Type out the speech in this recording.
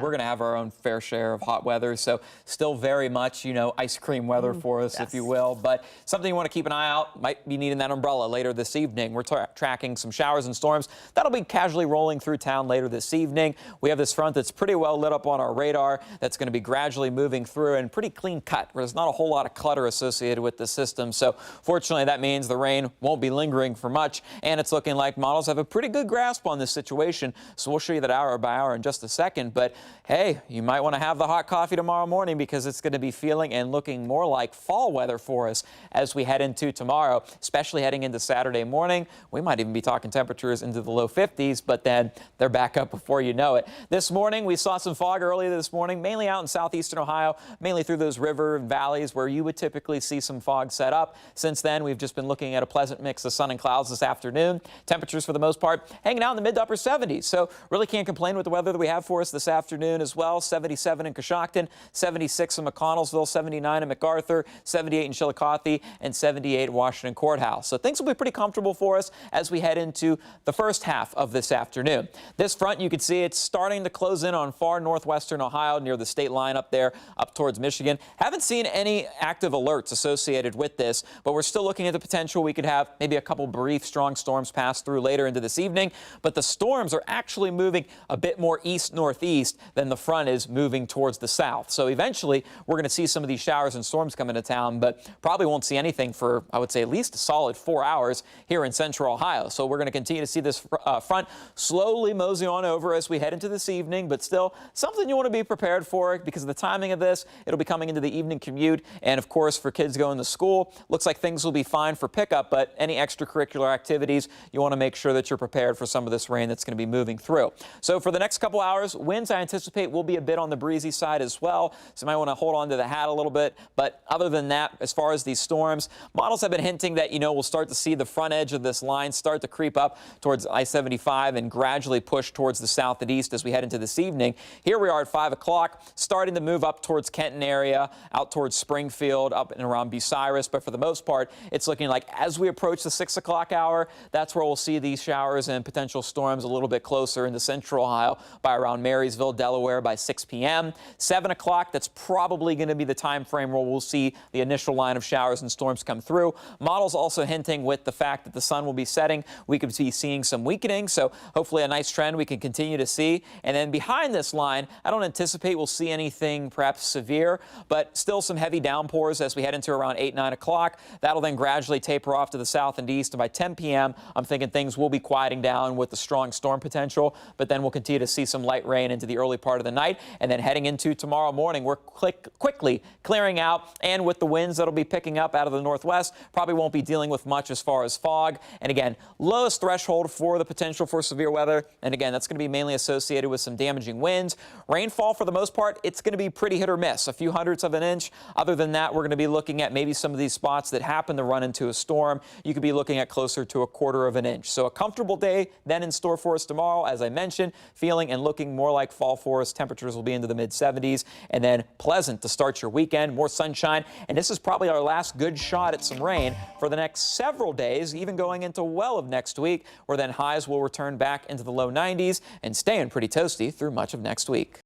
We're going to have our own fair share of hot weather, so still very much, ice cream weather for us, if you will. But something you want to keep an eye out, might be needing that umbrella later this evening. We're tracking some showers and storms. That'll be casually rolling through town later this evening. We have this front that's pretty well lit up on our radar that's going to be gradually moving through and pretty clean cut. There's not a whole lot of clutter associated with the system, so fortunately that means the rain won't be lingering for much, and it's looking like models have a pretty good grasp on this situation. So we'll show you that hour by hour in just a second. But hey, you might want to have the hot coffee tomorrow morning because it's going to be feeling and looking more like fall weather for us as we head into tomorrow, especially heading into Saturday morning. We might even be talking temperatures into the low 50s, but then they're back up before you know it. This morning, we saw some fog early this morning, mainly out in southeastern Ohio, mainly through those river and valleys where you would typically see some fog set up. Since then, we've just been looking at a pleasant mix of sun and clouds this afternoon. Temperatures, for the most part, hanging out in the mid to upper 70s. So really can't complain with the weather that we have for us this afternoon as well. 77 in Coshocton, 76 in McConnellsville, 79 in MacArthur, 78 in Chillicothe, and 78 in Washington Courthouse. So things will be pretty comfortable for us as we head into the first half of this afternoon. This front, you can see it's starting to close in on far northwestern Ohio near the state line up there, up towards Michigan. Haven't seen any active alerts associated with this, but we're still looking at the potential we could have maybe a couple brief strong storms pass through later into this evening. But the storms are actually moving a bit more east-northeast than the front is moving towards the south. So eventually we're going to see some of these showers and storms come into town, but probably won't see anything for, I would say, at least a solid 4 hours here in central Ohio. So we're going to continue to see this front slowly mosey on over as we head into this evening, but still something you want to be prepared for because of the timing of this. It'll be coming into the evening commute, and of course for kids going to school, looks like things will be fine for pickup, but any extracurricular activities, you want to make sure that you're prepared for some of this rain that's going to be moving through. So for the next couple hours, winds I anticipate will be a bit on the breezy side as well, so you might want to hold on to the hat a little bit. But other than that, as far as these storms, models have been hinting that, we'll start to see the front edge of this line start to creep up towards I-75 and gradually push towards the south and east as we head into this evening. Here we are at 5 o'clock, starting to move up towards Kenton area, out towards Springfield, up and around Bucyrus. But for the most part, it's looking like as we approach the 6 o'clock hour, that's where we'll see these showers and potential storms a little bit closer into central Ohio by around Marysville, Delaware by 6 p.m. 7 o'clock, that's probably going to be the time frame where we'll see the initial line of showers and storms come through. Models also hinting with the fact that the sun will be setting, we could be seeing some weakening. So hopefully a nice trend we can continue to see. And then behind this line, I don't anticipate we'll see anything perhaps severe, but still some heavy downpours as we head into around 8, 9 o'clock. That'll then gradually taper off to the south and east. And by 10 p.m., I'm thinking things will be quieting down with the strong storm potential, but then we'll continue to see some light rain into the early part of the night. And then heading into tomorrow morning, we're quickly clearing out, and with the winds that'll be picking up out of the northwest, probably won't be dealing with much as far as fog. And again, lowest threshold for the potential for severe weather. And again, that's going to be mainly associated with some damaging winds. Rainfall, for the most part, it's going to be pretty hit or miss, a few hundredths of an inch. Other than that, we're going to be looking at maybe some of these spots that happen to run into a storm. You could be looking at closer to 1/4 of an inch. So a comfortable day then in store for us tomorrow. As I mentioned, feeling and looking more like fall for us. Temperatures will be into the mid 70s, and then pleasant to start your weekend. More sunshine, and this is probably our last good shot at some rain for the next several days, even going into well of next week, where then highs will return back into the low 90s and staying pretty toasty through much of next week.